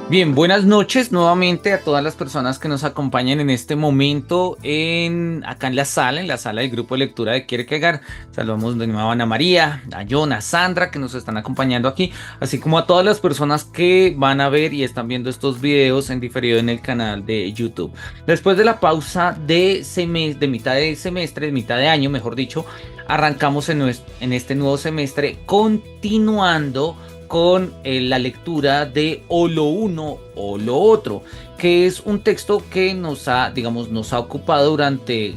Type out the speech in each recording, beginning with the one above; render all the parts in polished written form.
Bien, buenas noches nuevamente a todas las personas que nos acompañan en este momento acá en la sala del grupo de lectura de Kierkegaard. Saludamos de nuevo a Ana María, a John, a Sandra que nos están acompañando aquí, así como a todas las personas que van a ver y están viendo estos videos en diferido en el canal de YouTube. Después de la pausa de mitad de semestre, de mitad de año, mejor dicho, arrancamos en este nuevo semestre continuando con la lectura de O lo uno o lo otro, que es un texto que nos ha ocupado durante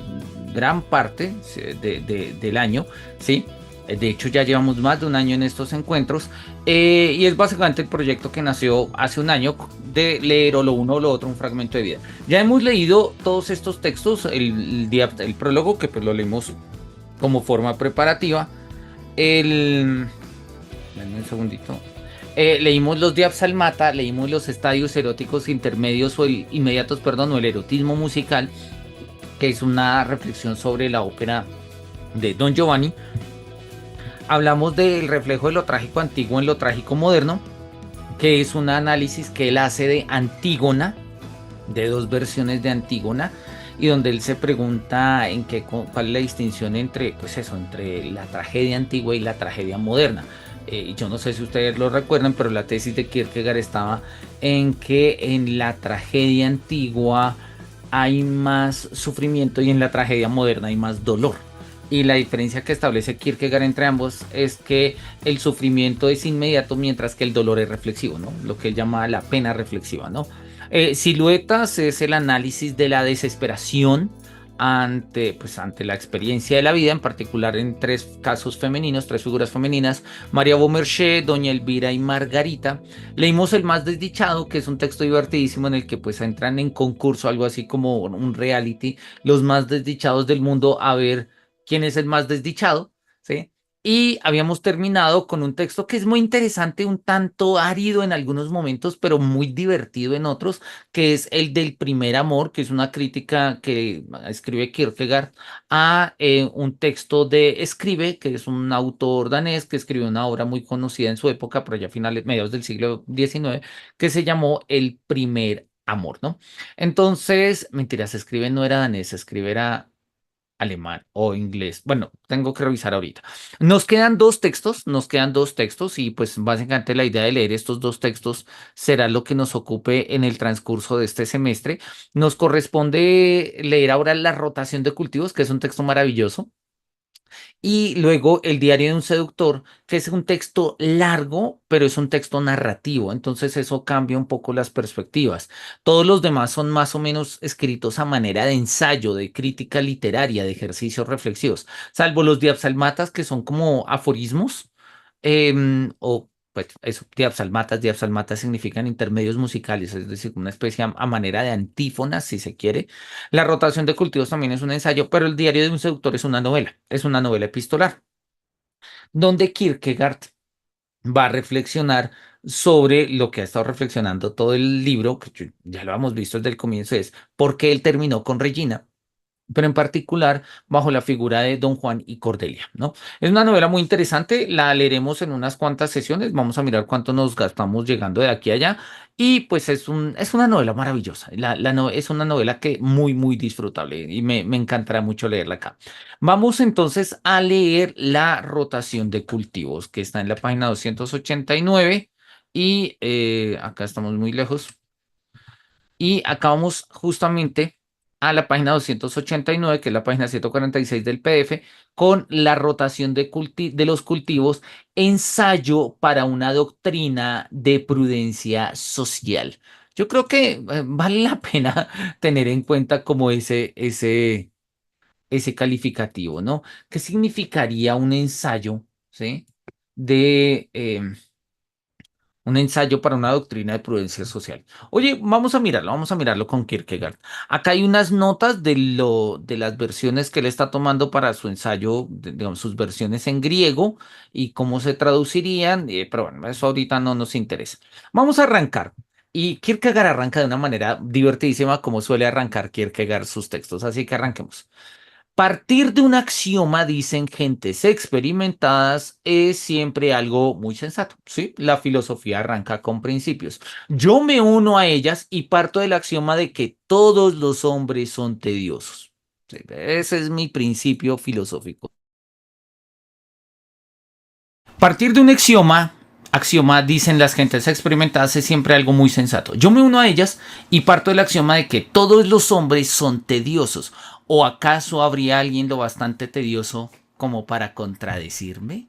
gran parte del año, ¿sí? De hecho, ya llevamos más de un año en estos encuentros y es básicamente el proyecto que nació hace un año de leer o lo uno o lo otro, un fragmento de vida. Ya hemos leído todos estos textos, el prólogo, que pues lo leímos como forma preparativa, el, dame un segundito. Leímos los Diabsalmata, leímos los estadios eróticos intermedios inmediatos, perdón, o el erotismo musical, que es una reflexión sobre la ópera de Don Giovanni. Hablamos del reflejo de lo trágico antiguo en lo trágico moderno, que es un análisis que él hace de Antígona, de dos versiones de Antígona, y donde él se pregunta cuál es la distinción entre, pues eso, entre la tragedia antigua y la tragedia moderna. Yo no sé si ustedes lo recuerdan, pero la tesis de Kierkegaard estaba en que en la tragedia antigua hay más sufrimiento y en la tragedia moderna hay más dolor. Y la diferencia que establece Kierkegaard entre ambos es que el sufrimiento es inmediato mientras que el dolor es reflexivo, ¿no? Lo que él llama la pena reflexiva, ¿no? Siluetas es el análisis de la desesperación ante la experiencia de la vida, en particular en tres casos femeninos, tres figuras femeninas, María Beaumarchais, Doña Elvira y Margarita. Leímos El más desdichado, que es un texto divertidísimo en el que pues entran en concurso, algo así como un reality, los más desdichados del mundo, a ver quién es el más desdichado, ¿sí? Y habíamos terminado con un texto que es muy interesante, un tanto árido en algunos momentos, pero muy divertido en otros, que es el del primer amor, que es una crítica que escribe Kierkegaard a un texto de Escribe, que es un autor danés que escribió una obra muy conocida en su época, pero ya a finales, mediados del siglo XIX, que se llamó El primer amor, ¿no? Entonces, mentiras, Escribe no era danés, Escribe era alemán o inglés. Bueno, tengo que revisar ahorita. Nos quedan dos textos y pues básicamente la idea de leer estos dos textos será lo que nos ocupe en el transcurso de este semestre. Nos corresponde leer ahora La rotación de cultivos, que es un texto maravilloso. Y luego El diario de un seductor, que es un texto largo, pero es un texto narrativo. Entonces eso cambia un poco las perspectivas. Todos los demás son más o menos escritos a manera de ensayo, de crítica literaria, de ejercicios reflexivos, salvo los diapsalmatas, que son como aforismos, o pues eso, diapsalmatas significan intermedios musicales, es decir, una especie a manera de antífonas, si se quiere. La rotación de cultivos también es un ensayo, pero el diario de un seductor es una novela epistolar, donde Kierkegaard va a reflexionar sobre lo que ha estado reflexionando todo el libro, que ya lo hemos visto desde el comienzo, es por qué él terminó con Regina, pero en particular bajo la figura de Don Juan y Cordelia, ¿no? Es una novela muy interesante, la leeremos en unas cuantas sesiones, vamos a mirar cuánto nos gastamos llegando de aquí a allá, y pues es una novela maravillosa, es una novela que muy disfrutable y me encantará mucho leerla acá. Vamos entonces a leer La rotación de cultivos, que está en la página 289 y acá estamos muy lejos. Y acabamos justamente a la página 289, que es la página 146 del PDF, con la rotación de los cultivos, ensayo para una doctrina de prudencia social. Yo creo que vale la pena tener en cuenta como ese calificativo, ¿no? ¿Qué significaría un ensayo, ¿sí? De, un ensayo para una doctrina de prudencia social. Oye, vamos a mirarlo con Kierkegaard. Acá hay unas notas de las versiones que él está tomando para su ensayo, digamos, sus versiones en griego y cómo se traducirían, pero bueno, eso ahorita no nos interesa. Vamos a arrancar. Y Kierkegaard arranca de una manera divertidísima, como suele arrancar Kierkegaard sus textos, así que arranquemos. Partir de un axioma, dicen gentes experimentadas, es siempre algo muy sensato, ¿sí? La filosofía arranca con principios. Yo me uno a ellas y parto del axioma de que todos los hombres son tediosos. Sí, ese es mi principio filosófico. Partir de un axioma, dicen las gentes experimentadas, es siempre algo muy sensato. Yo me uno a ellas y parto del axioma de que todos los hombres son tediosos. ¿O acaso habría alguien lo bastante tedioso como para contradecirme?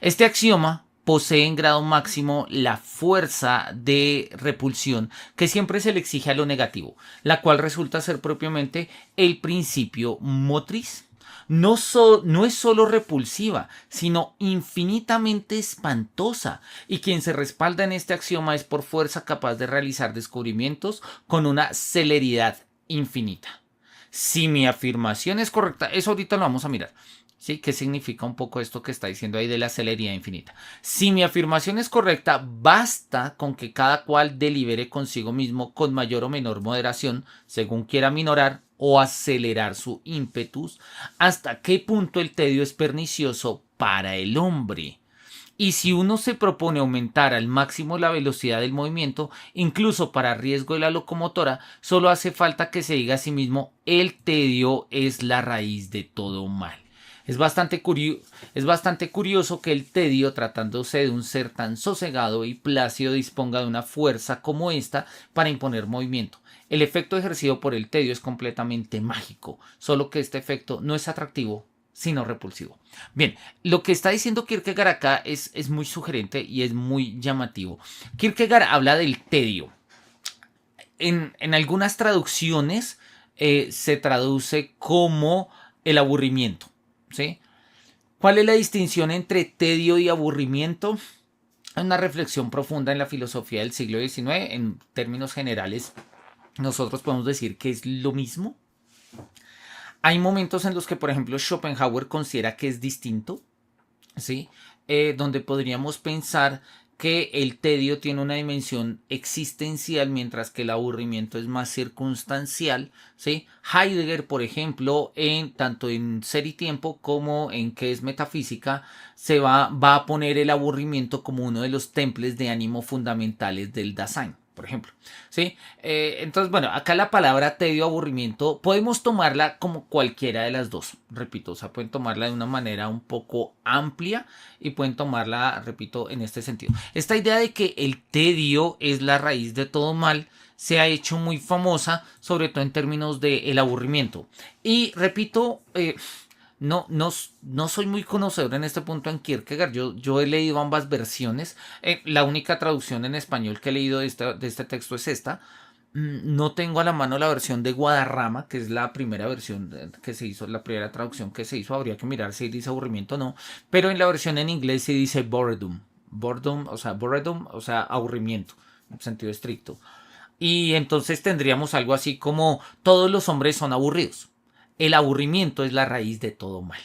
Este axioma posee en grado máximo la fuerza de repulsión que siempre se le exige a lo negativo, la cual resulta ser propiamente el principio motriz. No es solo repulsiva, sino infinitamente espantosa, y quien se respalda en este axioma es por fuerza capaz de realizar descubrimientos con una celeridad infinita. Si mi afirmación es correcta, eso ahorita lo vamos a mirar. ¿Sí? ¿Qué significa un poco esto que está diciendo ahí de la celeridad infinita? Si mi afirmación es correcta, basta con que cada cual delibere consigo mismo con mayor o menor moderación, según quiera minorar o acelerar su ímpetus, hasta qué punto el tedio es pernicioso para el hombre. Y si uno se propone aumentar al máximo la velocidad del movimiento, incluso para riesgo de la locomotora, solo hace falta que se diga a sí mismo: el tedio es la raíz de todo mal. Es bastante curioso que el tedio, tratándose de un ser tan sosegado y plácido, disponga de una fuerza como esta para imponer movimiento. El efecto ejercido por el tedio es completamente mágico, solo que este efecto no es atractivo, sino repulsivo. Bien, lo que está diciendo Kierkegaard acá es muy sugerente y es muy llamativo. Kierkegaard habla del tedio. En algunas traducciones se traduce como el aburrimiento, ¿sí? ¿Cuál es la distinción entre tedio y aburrimiento? Hay una reflexión profunda en la filosofía del siglo XIX. En términos generales, nosotros podemos decir que es lo mismo. Hay momentos en los que, por ejemplo, Schopenhauer considera que es distinto, ¿sí? Donde podríamos pensar que el tedio tiene una dimensión existencial, mientras que el aburrimiento es más circunstancial, ¿sí? Heidegger, por ejemplo, tanto en Ser y Tiempo como en ¿Qué es metafísica?, va a poner el aburrimiento como uno de los templos de ánimo fundamentales del Dasein, por ejemplo, ¿sí? Entonces, bueno, acá la palabra tedio, aburrimiento, podemos tomarla como cualquiera de las dos, repito, o sea, pueden tomarla de una manera un poco amplia y pueden tomarla, repito, en este sentido. Esta idea de que el tedio es la raíz de todo mal se ha hecho muy famosa, sobre todo en términos del aburrimiento. Y repito, no soy muy conocedor en este punto en Kierkegaard. Yo he leído ambas versiones. La única traducción en español que he leído de este texto es esta. No tengo a la mano la versión de Guadarrama, que es la primera versión que se hizo, la primera traducción que se hizo. Habría que mirar si dice aburrimiento o no. Pero en la versión en inglés se dice boredom. Boredom, o sea, aburrimiento, en sentido estricto. Y entonces tendríamos algo así como: todos los hombres son aburridos. El aburrimiento es la raíz de todo mal.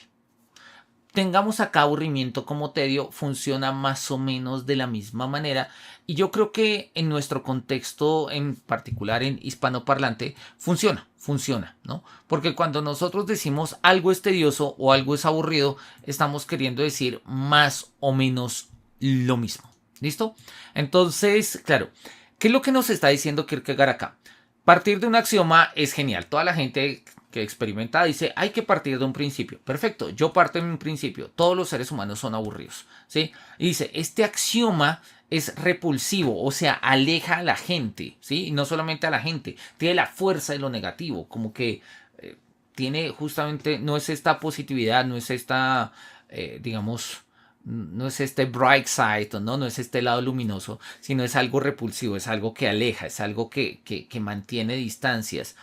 Tengamos acá aburrimiento como tedio, funciona más o menos de la misma manera, y yo creo que en nuestro contexto, en particular en hispanoparlante, funciona, ¿no? Porque cuando nosotros decimos algo es tedioso o algo es aburrido, estamos queriendo decir más o menos lo mismo. ¿Listo? Entonces, claro, ¿qué es lo que nos está diciendo Kierkegaard acá? Partir de un axioma es genial. Toda la gente que experimenta dice: hay que partir de un principio. Perfecto, yo parto de un principio. Todos los seres humanos son aburridos, ¿sí? Y dice: este axioma es repulsivo, o sea, aleja a la gente, ¿sí? Y no solamente a la gente, tiene la fuerza de lo negativo, como que tiene justamente, no es esta positividad, no es esta, digamos, no es este bright side, no es este lado luminoso, sino es algo repulsivo, es algo que aleja, es algo que mantiene distancias.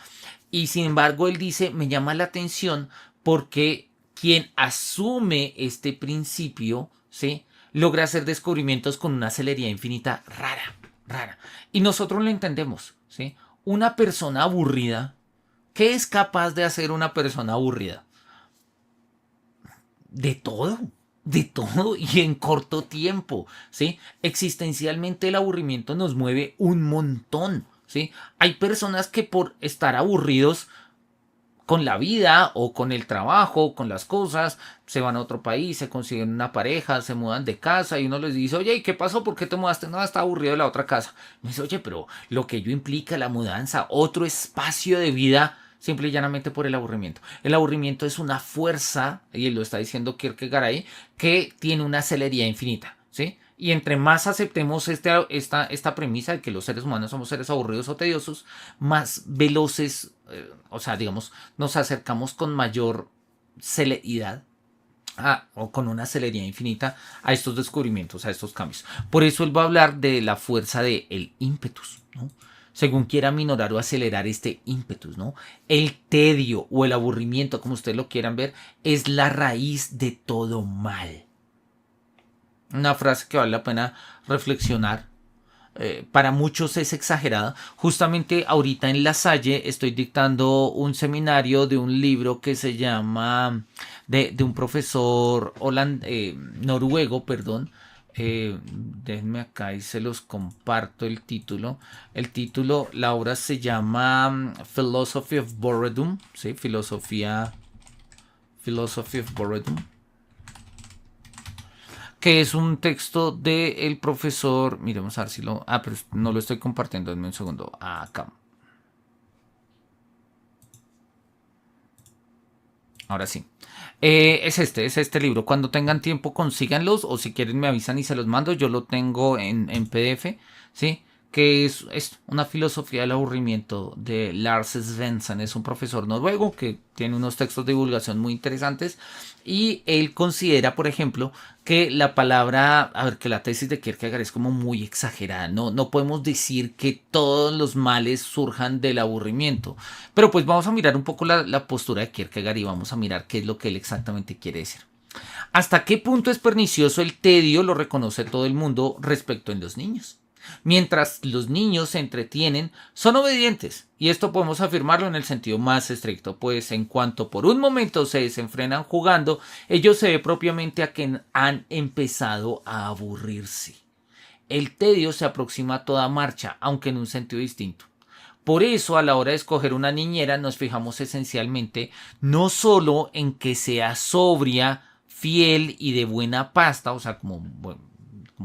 Y sin embargo, él dice: me llama la atención porque quien asume este principio, ¿sí?, logra hacer descubrimientos con una celeridad infinita rara. Y nosotros lo entendemos, ¿sí? Una persona aburrida, ¿qué es capaz de hacer una persona aburrida? De todo, de todo y en corto tiempo, ¿sí? Existencialmente el aburrimiento nos mueve un montón, ¿sí? Hay personas que por estar aburridos con la vida o con el trabajo, con las cosas, se van a otro país, se consiguen una pareja, se mudan de casa y uno les dice, oye, ¿y qué pasó? ¿Por qué te mudaste? No, está aburrido de la otra casa. Me dice, oye, pero lo que ello implica la mudanza, otro espacio de vida, simple y llanamente por el aburrimiento. El aburrimiento es una fuerza, y lo está diciendo Kierkegaard ahí, que tiene una celeridad infinita, ¿sí? Y entre más aceptemos esta premisa de que los seres humanos somos seres aburridos o tediosos, más veloces, o sea, digamos, nos acercamos con mayor celeridad o con una celeridad infinita a estos descubrimientos, a estos cambios. Por eso él va a hablar de la fuerza del ímpetus, ¿no? Según quiera minorar o acelerar este ímpetus, ¿no? El tedio o el aburrimiento, como ustedes lo quieran ver, es la raíz de todo mal. Una frase que vale la pena reflexionar. Para muchos es exagerada. Justamente ahorita en La Salle estoy dictando un seminario de un libro que se llama de un profesor noruego, perdón. Déjenme acá y se los comparto el título. La obra se llama Philosophy of Boredom, ¿sí? Philosophy of Boredom, que es un texto del profesor. Miremos a ver si lo. Ah, pero no lo estoy compartiendo. Denme un segundo. Acá. Ahora sí. Es este libro. Cuando tengan tiempo, consíganlos. O si quieren, me avisan y se los mando. Yo lo tengo en PDF. ¿Sí? Que es una filosofía del aburrimiento de Lars Svensson. Es un profesor noruego que tiene unos textos de divulgación muy interesantes. Y él considera, por ejemplo, que la palabra, a ver, que la tesis de Kierkegaard es como muy exagerada. No podemos decir que todos los males surjan del aburrimiento. Pero pues vamos a mirar un poco la postura de Kierkegaard y vamos a mirar qué es lo que él exactamente quiere decir. ¿Hasta qué punto es pernicioso el tedio? Lo reconoce todo el mundo respecto en los niños. Mientras los niños se entretienen, son obedientes, y esto podemos afirmarlo en el sentido más estricto, pues en cuanto por un momento se desenfrenan jugando, ellos se ve propiamente a que han empezado a aburrirse. El tedio se aproxima a toda marcha, aunque en un sentido distinto. Por eso, a la hora de escoger una niñera, nos fijamos esencialmente no solo en que sea sobria, fiel y de buena pasta, o sea, como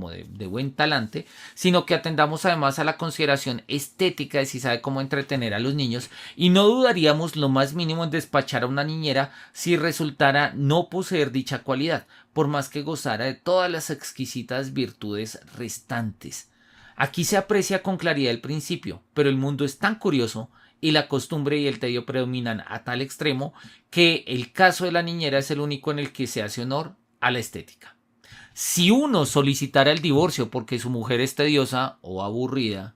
de buen talante, sino que atendamos además a la consideración estética de si sabe cómo entretener a los niños, y no dudaríamos lo más mínimo en despachar a una niñera si resultara no poseer dicha cualidad, por más que gozara de todas las exquisitas virtudes restantes. Aquí se aprecia con claridad el principio, pero el mundo es tan curioso y la costumbre y el tedio predominan a tal extremo que el caso de la niñera es el único en el que se hace honor a la estética. Si uno solicitara el divorcio porque su mujer es tediosa o aburrida,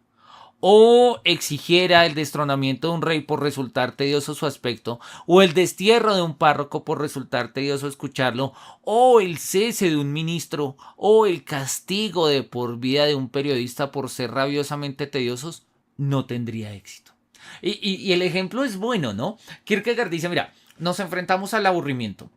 o exigiera el destronamiento de un rey por resultar tedioso su aspecto, o el destierro de un párroco por resultar tedioso escucharlo, o el cese de un ministro, o el castigo de por vida de un periodista por ser rabiosamente tediosos, no tendría éxito. Y el ejemplo es bueno, ¿no? Kierkegaard dice, mira, nos enfrentamos al aburrimiento.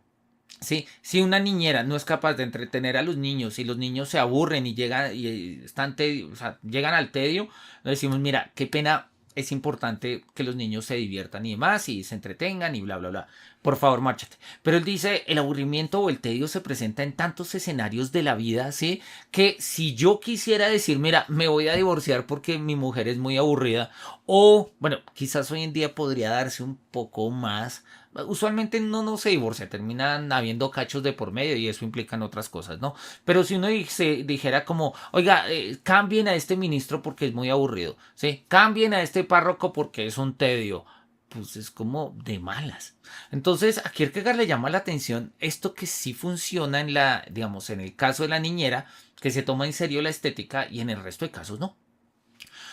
Sí, si una niñera no es capaz de entretener a los niños y los niños se aburren y o sea, llegan al tedio, le decimos, mira, qué pena, es importante que los niños se diviertan y demás y se entretengan y bla, bla, bla. Por favor, márchate. Pero él dice, el aburrimiento o el tedio se presenta en tantos escenarios de la vida, ¿sí? Que si yo quisiera decir, mira, me voy a divorciar porque mi mujer es muy aburrida, o, bueno, quizás hoy en día podría darse un poco más. Usualmente no se divorcia, terminan habiendo cachos de por medio y eso implica en otras cosas, ¿no? Pero si uno se dijera como, oiga, cambien a este ministro porque es muy aburrido, ¿sí? Cambien a este párroco porque es un tedio, pues es como de malas. Entonces a Kierkegaard le llama la atención esto que sí funciona digamos, en el caso de la niñera, que se toma en serio la estética y en el resto de casos no.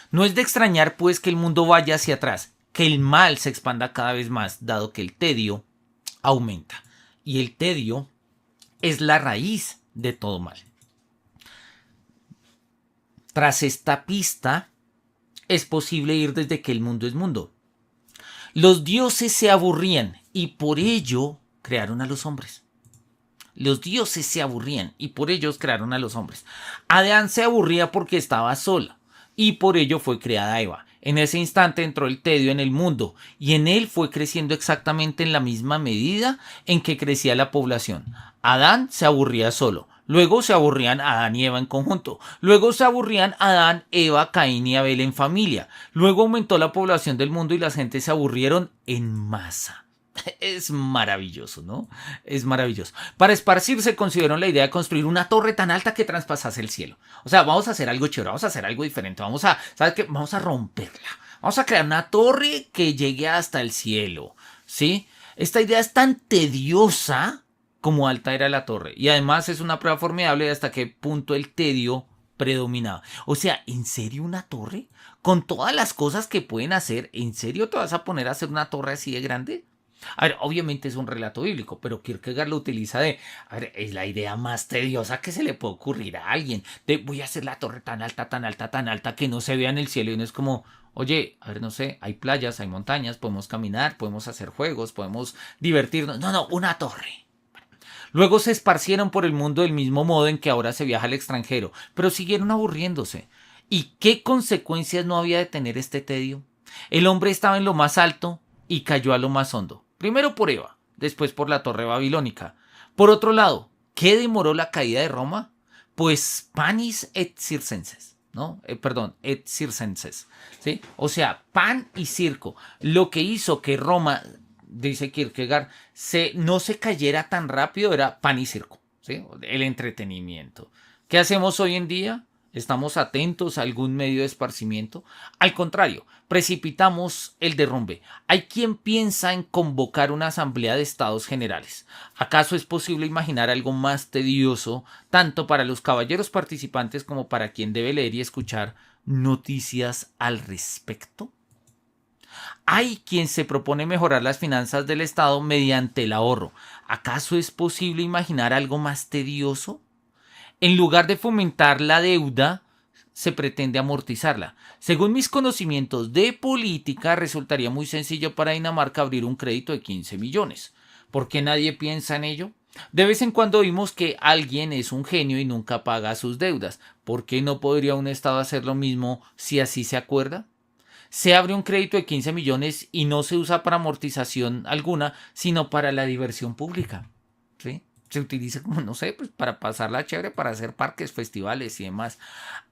No es de extrañar pues que el mundo vaya hacia atrás, que el mal se expanda cada vez más, dado que el tedio aumenta. Y el tedio es la raíz de todo mal. Tras esta pista, es posible ir desde que el mundo es mundo. Los dioses se aburrían y por ello crearon a los hombres. Los dioses se aburrían y por ellos crearon a los hombres. Adán se aburría porque estaba sola y por ello fue creada Eva. En ese instante entró el tedio en el mundo y en él fue creciendo exactamente en la misma medida en que crecía la población. Adán se aburría solo. Luego se aburrían Adán y Eva en conjunto. Luego se aburrían Adán, Eva, Caín y Abel en familia. Luego aumentó la población del mundo y las gentes se aburrieron en masa. Es maravilloso, ¿no? Es maravilloso. Para esparcirse consideraron la idea de construir una torre tan alta que traspasase el cielo. O sea, vamos a hacer algo chévere, vamos a hacer algo diferente, ¿sabes qué? Vamos a romperla. Vamos a crear una torre que llegue hasta el cielo, ¿sí? Esta idea es tan tediosa como alta era la torre. Y además es una prueba formidable de hasta qué punto el tedio predominaba. O sea, ¿en serio una torre? Con todas las cosas que pueden hacer, ¿en serio te vas a poner a hacer una torre así de grande? A ver, obviamente es un relato bíblico, pero Kierkegaard lo utiliza a ver, es la idea más tediosa que se le puede ocurrir a alguien, de voy a hacer la torre tan alta, tan alta, tan alta, que no se vea en el cielo y no es como, oye, a ver, no sé, hay playas, hay montañas, podemos caminar, podemos hacer juegos, podemos divertirnos, no, una torre. Luego se esparcieron por el mundo del mismo modo en que ahora se viaja al extranjero, pero siguieron aburriéndose. ¿Y qué consecuencias no había de tener este tedio? El hombre estaba en lo más alto y cayó a lo más hondo. Primero por Eva, después por la torre babilónica. Por otro lado, ¿qué demoró la caída de Roma? Pues panis et circenses, ¿no? Perdón, et circenses, ¿sí? O sea, pan y circo. Lo que hizo que Roma, dice Kierkegaard, no se cayera tan rápido era pan y circo, ¿sí? El entretenimiento. ¿Qué hacemos hoy en día? ¿Estamos atentos a algún medio de esparcimiento? Al contrario, precipitamos el derrumbe. Hay quien piensa en convocar una asamblea de estados generales. ¿Acaso es posible imaginar algo más tedioso, tanto para los caballeros participantes como para quien debe leer y escuchar noticias al respecto? Hay quien se propone mejorar las finanzas del Estado mediante el ahorro. ¿Acaso es posible imaginar algo más tedioso? En lugar de fomentar la deuda, se pretende amortizarla. Según mis conocimientos de política, resultaría muy sencillo para Dinamarca abrir un crédito de 15 millones. ¿Por qué nadie piensa en ello? De vez en cuando oímos que alguien es un genio y nunca paga sus deudas. ¿Por qué no podría un Estado hacer lo mismo si así se acuerda? Se abre un crédito de 15 millones y no se usa para amortización alguna, sino para la diversión pública. ¿Sí? Se utiliza como, no sé, pues para pasarla chévere, para hacer parques, festivales y demás.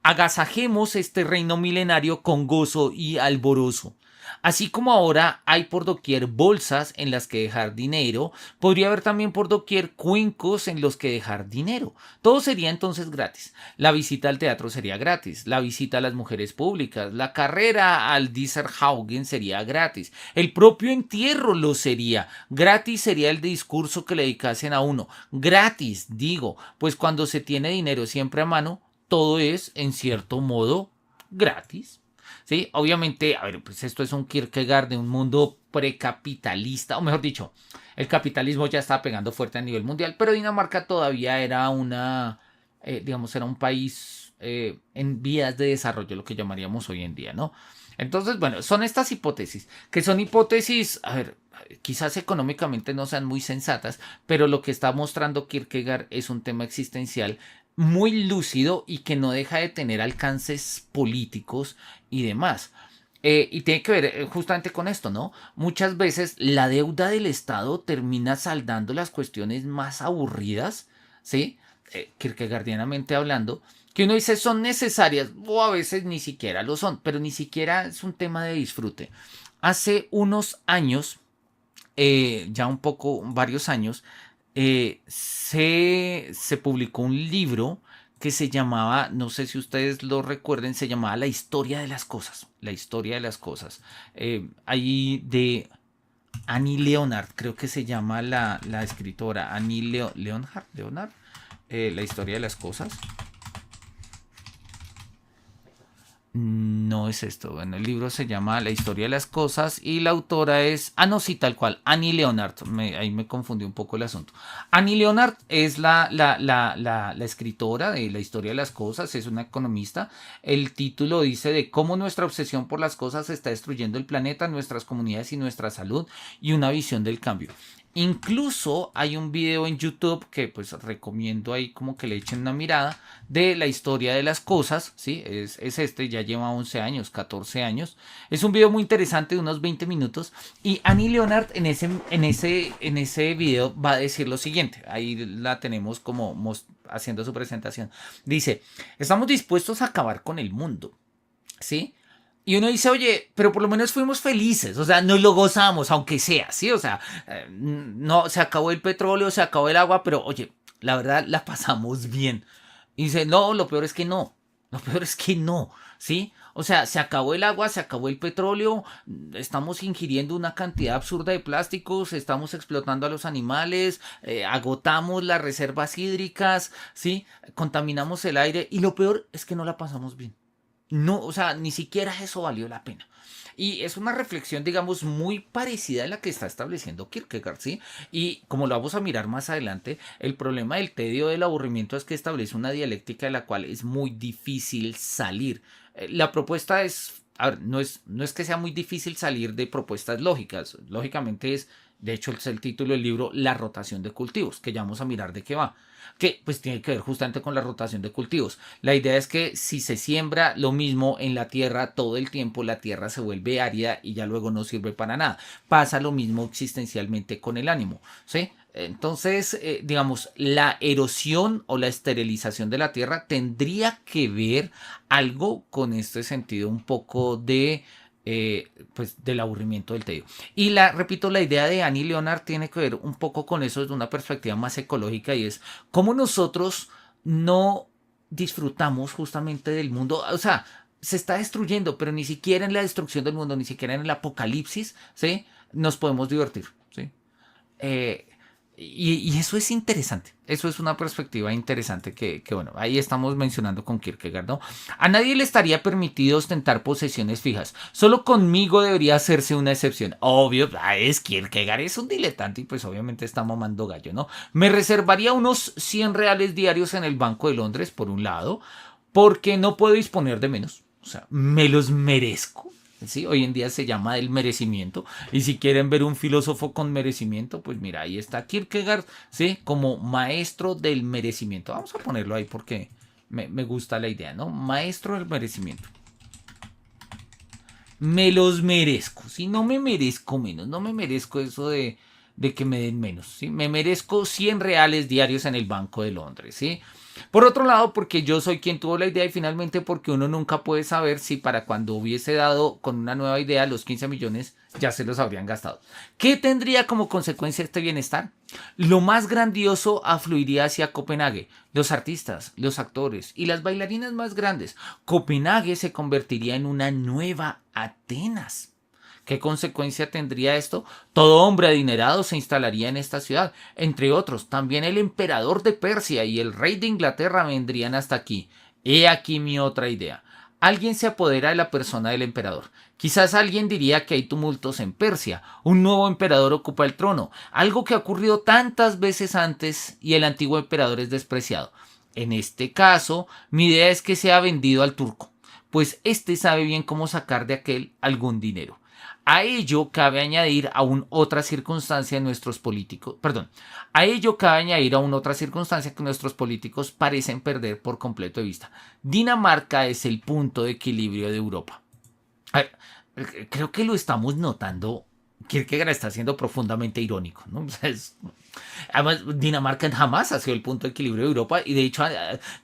Agasajemos este reino milenario con gozo y alborozo. Así como ahora hay por doquier bolsas en las que dejar dinero, podría haber también por doquier cuencos en los que dejar dinero. Todo sería entonces gratis. La visita al teatro sería gratis, la visita a las mujeres públicas, la carrera al Dieserhaugen sería gratis, el propio entierro lo sería. Gratis sería el discurso que le dedicasen a uno. Gratis, digo, pues cuando se tiene dinero siempre a mano, todo es, en cierto modo, gratis. Sí, obviamente, a ver, pues esto es un Kierkegaard de un mundo precapitalista, o mejor dicho, el capitalismo ya estaba pegando fuerte a nivel mundial, pero Dinamarca todavía era digamos, era un país en vías de desarrollo, lo que llamaríamos hoy en día, ¿no? Entonces, bueno, son estas hipótesis, que son hipótesis, a ver, quizás económicamente no sean muy sensatas, pero lo que está mostrando Kierkegaard es un tema existencial muy lúcido y que no deja de tener alcances políticos y demás. Y tiene que ver justamente con esto, ¿no? Muchas veces la deuda del Estado termina saldando las cuestiones más aburridas, ¿sí? Kierkegaardianamente hablando, que uno dice son necesarias, o a veces ni siquiera lo son, pero ni siquiera es un tema de disfrute. Hace unos años, ya un poco, varios años, se publicó un libro que se llamaba, no sé si ustedes lo recuerden, se llamaba La historia de las cosas. La historia de las cosas. Ahí de Annie Leonard, creo que se llama la escritora. Annie Leonard, La historia de las cosas. No es esto. Bueno, el libro se llama La historia de las cosas y la autora es, no, sí, tal cual, Annie Leonard. Ahí me confundí un poco el asunto. Annie Leonard es la escritora de La historia de las cosas, es una economista. El título dice de cómo nuestra obsesión por las cosas está destruyendo el planeta, nuestras comunidades y nuestra salud y una visión del cambio. Incluso hay un video en YouTube que pues recomiendo ahí como que le echen una mirada de la historia de las cosas, ¿sí? Es este, ya lleva 11 años, 14 años. Es un video muy interesante de unos 20 minutos y Annie Leonard en ese video va a decir lo siguiente, ahí la tenemos como haciendo su presentación. Dice, estamos dispuestos a acabar con el mundo, ¿sí? Y uno dice, oye, pero por lo menos fuimos felices, o sea, nos lo gozamos, aunque sea, ¿sí? O sea, no, se acabó el petróleo, se acabó el agua, pero oye, la verdad la pasamos bien. Y dice, no, lo peor es que no, lo peor es que no, ¿sí? O sea, se acabó el agua, se acabó el petróleo, estamos ingiriendo una cantidad absurda de plásticos, estamos explotando a los animales, agotamos las reservas hídricas, ¿sí? Contaminamos el aire y lo peor es que no la pasamos bien. No, o sea, ni siquiera eso valió la pena. Y es una reflexión, digamos, muy parecida a la que está estableciendo Kierkegaard, ¿sí? Y como lo vamos a mirar más adelante, el problema del tedio, del aburrimiento, es que establece una dialéctica de la cual es muy difícil salir. La propuesta es, a ver, no es que sea muy difícil salir de propuestas lógicas. Lógicamente es, de hecho, es el título del libro, La rotación de cultivos, que ya vamos a mirar de qué va. Que pues tiene que ver justamente con la rotación de cultivos. La idea es que si se siembra lo mismo en la tierra todo el tiempo, la tierra se vuelve árida y ya luego no sirve para nada. Pasa lo mismo existencialmente con el ánimo, ¿sí? Entonces, digamos, la erosión o la esterilización de la tierra tendría que ver algo con este sentido un poco de, pues, del aburrimiento del tedio. Y repito, la idea de Annie Leonard tiene que ver un poco con eso desde una perspectiva más ecológica y es cómo nosotros no disfrutamos justamente del mundo. O sea, se está destruyendo, pero ni siquiera en la destrucción del mundo, ni siquiera en el apocalipsis, ¿sí? Nos podemos divertir, ¿sí? Eh, y eso es interesante. Eso es una perspectiva interesante que, bueno, ahí estamos mencionando con Kierkegaard, ¿no? A nadie le estaría permitido ostentar posesiones fijas. Solo conmigo debería hacerse una excepción. Obvio, es Kierkegaard, es un diletante y pues obviamente está mamando gallo, ¿no? Me reservaría unos 100 reales diarios en el Banco de Londres, por un lado, porque no puedo disponer de menos. O sea, me los merezco. ¿Sí? Hoy en día se llama el merecimiento. Y si quieren ver un filósofo con merecimiento, pues mira, ahí está Kierkegaard, ¿sí? Como maestro del merecimiento. Vamos a ponerlo ahí porque me gusta la idea, ¿no? Maestro del merecimiento. Me los merezco. Si no me merezco menos, no me merezco eso de que me den menos. ¿Sí? Me merezco 100 reales diarios en el Banco de Londres. ¿Sí? Por otro lado, porque yo soy quien tuvo la idea y finalmente porque uno nunca puede saber si para cuando hubiese dado con una nueva idea los 15 millones ya se los habrían gastado. ¿Qué tendría como consecuencia este bienestar? Lo más grandioso afluiría hacia Copenhague. Los artistas, los actores y las bailarinas más grandes. Copenhague se convertiría en una nueva Atenas. ¿Qué consecuencia tendría esto? Todo hombre adinerado se instalaría en esta ciudad. Entre otros, también el emperador de Persia y el rey de Inglaterra vendrían hasta aquí. He aquí mi otra idea. Alguien se apodera de la persona del emperador. Quizás alguien diría que hay tumultos en Persia. Un nuevo emperador ocupa el trono. Algo que ha ocurrido tantas veces antes y el antiguo emperador es despreciado. En este caso, mi idea es que sea vendido al turco, pues éste sabe bien cómo sacar de aquel algún dinero. A ello cabe añadir aún otra circunstancia en nuestros políticos, perdón, a ello cabe añadir aún otra circunstancia que nuestros políticos parecen perder por completo de vista. Dinamarca es el punto de equilibrio de Europa. A ver, creo que lo estamos notando. Kierkegaard está siendo profundamente irónico, ¿no? Además, Dinamarca jamás ha sido el punto de equilibrio de Europa y de hecho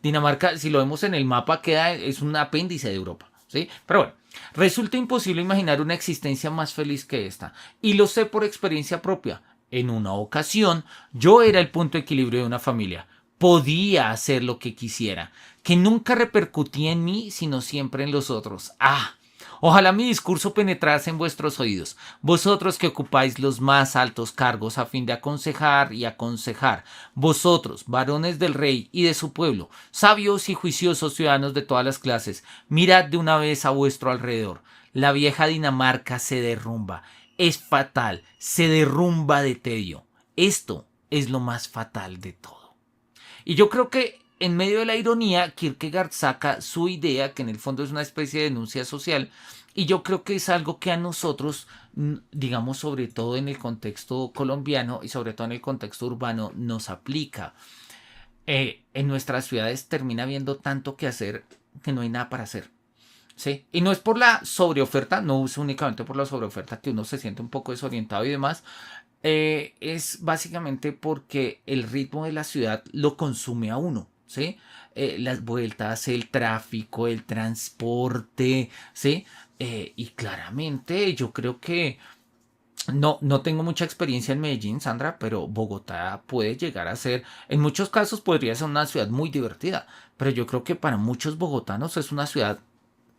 Dinamarca, si lo vemos en el mapa, es un apéndice de Europa, ¿sí? Pero bueno, resulta imposible imaginar una existencia más feliz que esta. Y lo sé por experiencia propia. En una ocasión, yo era el punto de equilibrio de una familia. Podía hacer lo que quisiera, que nunca repercutía en mí, sino siempre en los otros. ¡Ah! Ojalá mi discurso penetrase en vuestros oídos, vosotros que ocupáis los más altos cargos a fin de aconsejar y aconsejar, vosotros, varones del rey y de su pueblo, sabios y juiciosos ciudadanos de todas las clases, mirad de una vez a vuestro alrededor. La vieja Dinamarca se derrumba, es fatal, se derrumba de tedio. Esto es lo más fatal de todo. Y yo creo que en medio de la ironía, Kierkegaard saca su idea, que en el fondo es una especie de denuncia social, Y yo creo que es algo que a nosotros, digamos, sobre todo en el contexto colombiano y sobre todo en el contexto urbano, nos aplica. En nuestras ciudades termina habiendo tanto que hacer que no hay nada para hacer. ¿Sí? Y no es por la sobreoferta, no es únicamente por la sobreoferta que uno se siente un poco desorientado y demás, es básicamente porque el ritmo de la ciudad lo consume a uno, ¿sí? Las vueltas, el tráfico, el transporte, ¿sí? Y claramente yo creo que no tengo mucha experiencia en Medellín, Sandra, pero Bogotá puede llegar a ser, en muchos casos podría ser una ciudad muy divertida, pero yo creo que para muchos bogotanos es una ciudad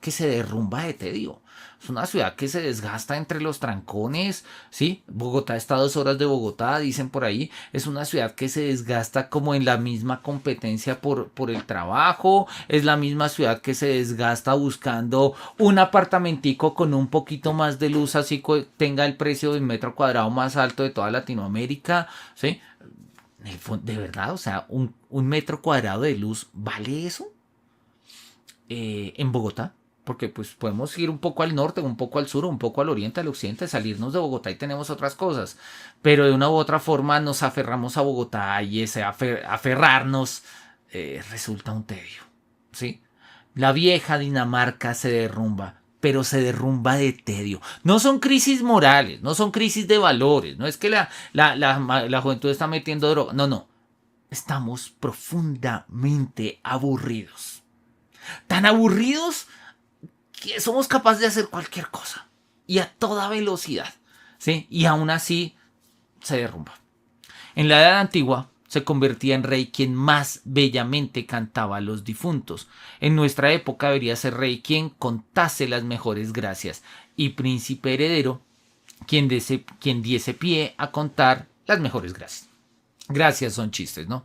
que se derrumba de tedio. Es una ciudad que se desgasta entre los trancones, ¿sí? Bogotá está a 2 horas de Bogotá, dicen por ahí. Es una ciudad que se desgasta como en la misma competencia por el trabajo. Es la misma ciudad que se desgasta buscando un apartamentico con un poquito más de luz, así que tenga el precio del metro cuadrado más alto de toda Latinoamérica, ¿sí? De verdad, o sea, un metro cuadrado de luz, ¿vale eso? En Bogotá, porque pues podemos ir un poco al norte, un poco al sur, un poco al oriente, al occidente, salirnos de Bogotá y tenemos otras cosas, pero de una u otra forma nos aferramos a Bogotá y ese aferrarnos resulta un tedio, ¿sí? La vieja Dinamarca se derrumba, pero se derrumba de tedio. No son crisis morales, no son crisis de valores, no es que la juventud está metiendo droga, no, no, estamos profundamente aburridos. Tan aburridos que somos capaces de hacer cualquier cosa y a toda velocidad, ¿sí? Y aún así se derrumba. En la edad antigua se convertía en rey quien más bellamente cantaba a los difuntos. En nuestra época debería ser rey quien contase las mejores gracias y príncipe heredero quien diese pie a contar las mejores gracias. Gracias son chistes, ¿no?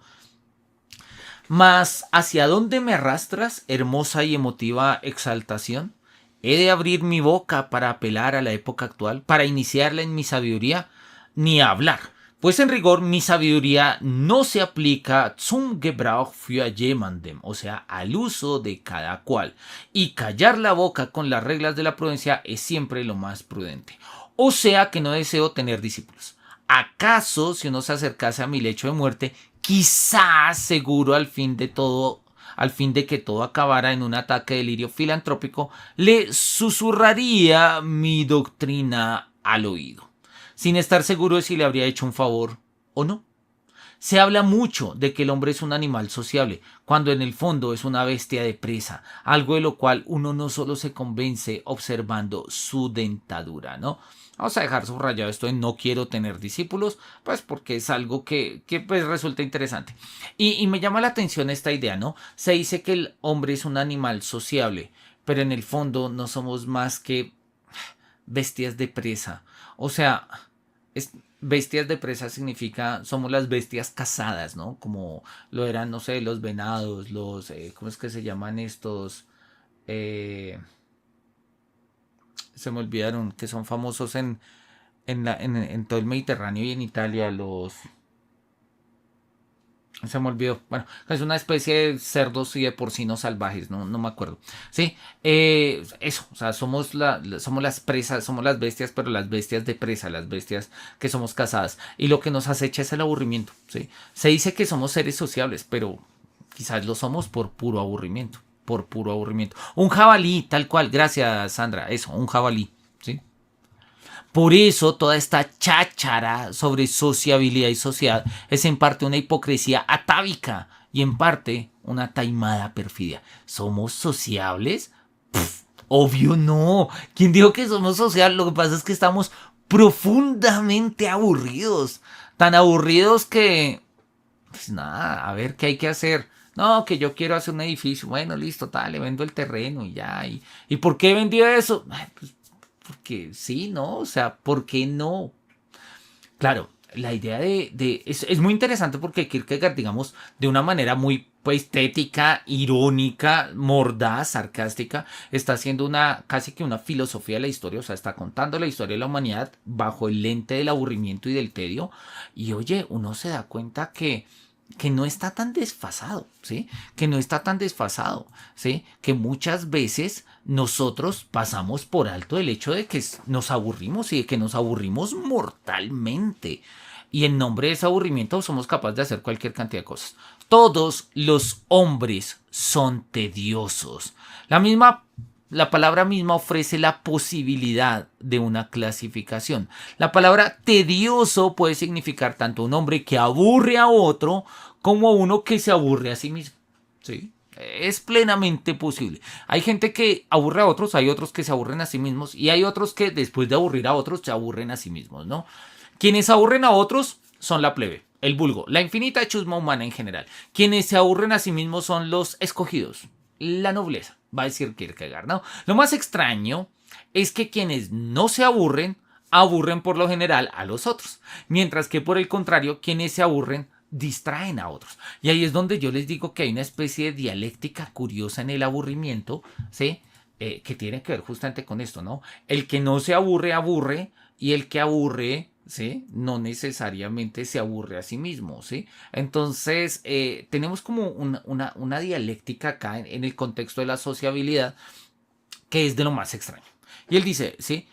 Mas, ¿hacia dónde me arrastras, hermosa y emotiva exaltación? ¿He de abrir mi boca para apelar a la época actual, para iniciarla en mi sabiduría? Ni hablar, pues en rigor mi sabiduría no se aplica zum Gebrauch für jemandem, o sea, al uso de cada cual, y callar la boca con las reglas de la prudencia es siempre lo más prudente. O sea que no deseo tener discípulos. ¿Acaso si uno se acercase a mi lecho de muerte, quizás seguro al fin de que todo acabara en un ataque de delirio filantrópico, le susurraría mi doctrina al oído, sin estar seguro de si le habría hecho un favor o no? Se habla mucho de que el hombre es un animal sociable, cuando en el fondo es una bestia de presa, algo de lo cual uno no solo se convence observando su dentadura, ¿no? Vamos a dejar subrayado esto en no quiero tener discípulos, pues porque es algo que pues resulta interesante. Y me llama la atención esta idea, ¿no? Se dice que el hombre es un animal sociable, pero en el fondo no somos más que bestias de presa. O sea, bestias de presa significa, somos las bestias cazadas, ¿no? Como lo eran, no sé, los venados, ¿cómo es que se llaman estos? Eh, Se me olvidaron, que son famosos en todo el Mediterráneo y en Italia, se me olvidó. Bueno, es una especie de cerdos y de porcinos salvajes, no me acuerdo. Sí, eso, o sea, somos las presas, somos las bestias, pero las bestias de presa, las bestias que somos cazadas. Y lo que nos acecha es el aburrimiento, ¿sí? Se dice que somos seres sociables, pero quizás lo somos por puro aburrimiento. Por puro aburrimiento. Un jabalí, tal cual, gracias Sandra, eso, un jabalí, ¿sí? Por eso toda esta cháchara sobre sociabilidad y sociedad es en parte una hipocresía atávica y en parte una taimada perfidia. ¿Somos sociables? Pff, obvio no. ¿Quién dijo que somos sociables? Lo que pasa es que estamos profundamente aburridos. Tan aburridos que... Pues nada, a ver qué hay que hacer. No, que yo quiero hacer un edificio. Bueno, listo, tal, le vendo el terreno y ya. ¿Y por qué vendió eso? Ay, pues porque sí, ¿no? O sea, ¿por qué no? Claro, la idea es muy interesante porque Kierkegaard, digamos, de una manera muy estética, irónica, mordaz, sarcástica, está haciendo casi que una filosofía de la historia, o sea, está contando la historia de la humanidad bajo el lente del aburrimiento y del tedio. Y oye, uno se da cuenta que que no está tan desfasado, ¿sí? Que no está tan desfasado, ¿sí? Que muchas veces nosotros pasamos por alto el hecho de que nos aburrimos y de que nos aburrimos mortalmente. Y en nombre de ese aburrimiento somos capaces de hacer cualquier cantidad de cosas. Todos los hombres son tediosos. La palabra misma ofrece la posibilidad de una clasificación. La palabra tedioso puede significar tanto un hombre que aburre a otro como uno que se aburre a sí mismo. ¿Sí? Es plenamente posible. Hay gente que aburre a otros, hay otros que se aburren a sí mismos y hay otros que después de aburrir a otros se aburren a sí mismos, ¿no? Quienes aburren a otros son la plebe, el vulgo, la infinita chusma humana en general. Quienes se aburren a sí mismos son los escogidos, la nobleza, va a decir Kierkegaard, ¿no? Lo más extraño es que quienes no se aburren, aburren por lo general a los otros, mientras que por el contrario, quienes se aburren, distraen a otros. Y ahí es donde yo les digo que hay una especie de dialéctica curiosa en el aburrimiento, ¿sí? Que tiene que ver justamente con esto, ¿no? El que no se aburre, aburre, y el que aburre, ¿sí? No necesariamente se aburre a sí mismo, ¿sí? Entonces, tenemos como una dialéctica acá en el contexto de la sociabilidad que es de lo más extraño. Y él dice, ¿sí?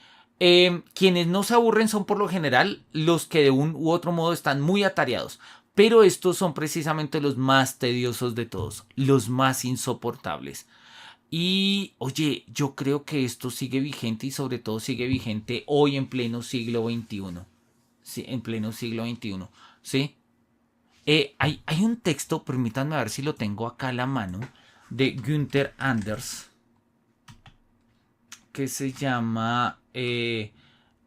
Quienes no se aburren son por lo general los que de un u otro modo están muy atareados. Pero estos son precisamente los más tediosos de todos, los más insoportables. Y oye, yo creo que esto sigue vigente y sobre todo sigue vigente hoy en pleno siglo XXI. Sí, en pleno siglo XXI. ¿Sí? Hay un texto, permítanme ver si lo tengo acá a la mano, de Günther Anders, que se llama